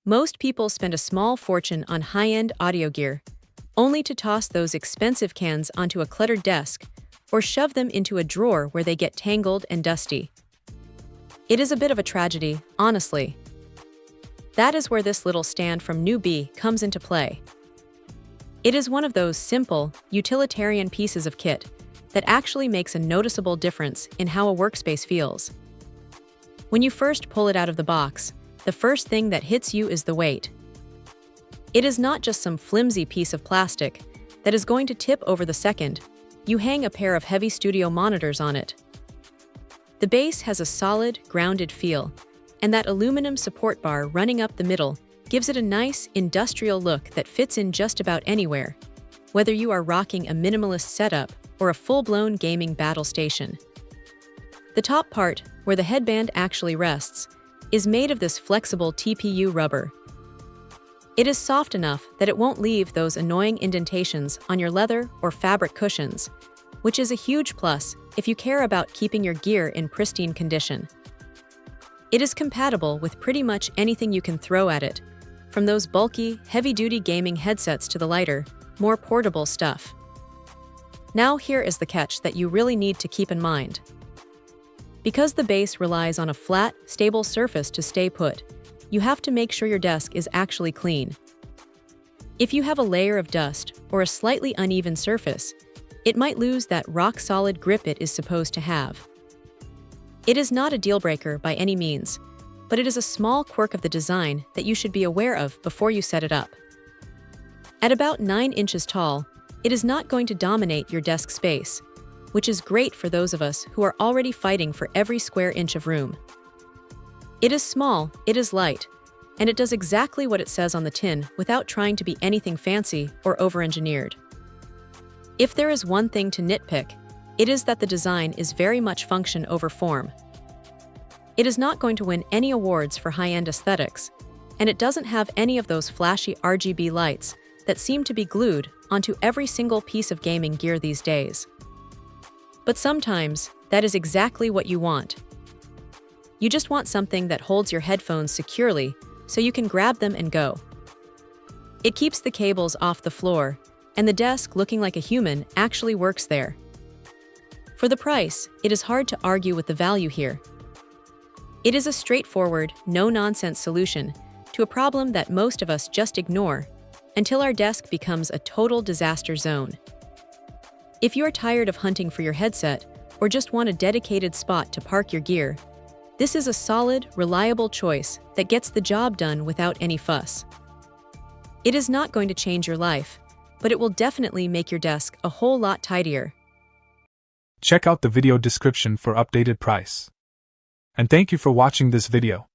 Most people spend a small fortune on high-end audio gear, only to toss those expensive cans onto a cluttered desk or shove them into a drawer where they get tangled and dusty. It is a bit of a tragedy, honestly. That is where this little stand from New Bee comes into play. It is one of those simple, utilitarian pieces of kit that actually makes a noticeable difference in how a workspace feels. When you first pull it out of the box, the first thing that hits you is the weight. It is not just some flimsy piece of plastic that is going to tip over the second you hang a pair of heavy studio monitors on it. The base has a solid, grounded feel, and that aluminum support bar running up the middle gives it a nice, industrial look that fits in just about anywhere, whether you are rocking a minimalist setup or a full-blown gaming battle station. The top part, where the headband actually rests, is made of this flexible TPU rubber. It is soft enough that it won't leave those annoying indentations on your leather or fabric cushions, which is a huge plus if you care about keeping your gear in pristine condition. It is compatible with pretty much anything you can throw at it, from those bulky, heavy-duty gaming headsets to the lighter, more portable stuff. Now here is the catch that you really need to keep in mind. Because the base relies on a flat, stable surface to stay put, you have to make sure your desk is actually clean. If you have a layer of dust or a slightly uneven surface, it might lose that rock-solid grip it is supposed to have. It is not a deal-breaker by any means, but it is a small quirk of the design that you should be aware of before you set it up. At about 9 inches tall, it is not going to dominate your desk space, which is great for those of us who are already fighting for every square inch of room. It is small, it is light, and it does exactly what it says on the tin without trying to be anything fancy or over-engineered. If there is one thing to nitpick, it is that the design is very much function over form. It is not going to win any awards for high-end aesthetics, and it doesn't have any of those flashy RGB lights that seem to be glued onto every single piece of gaming gear these days. But sometimes, that is exactly what you want. You just want something that holds your headphones securely so you can grab them and go. It keeps the cables off the floor, and the desk looking like a human actually works there. For the price, it is hard to argue with the value here. It is a straightforward, no-nonsense solution to a problem that most of us just ignore until our desk becomes a total disaster zone. If you are tired of hunting for your headset or just want a dedicated spot to park your gear, this is a solid, reliable choice that gets the job done without any fuss. It is not going to change your life, but it will definitely make your desk a whole lot tidier. Check out the video description for updated price. And thank you for watching this video.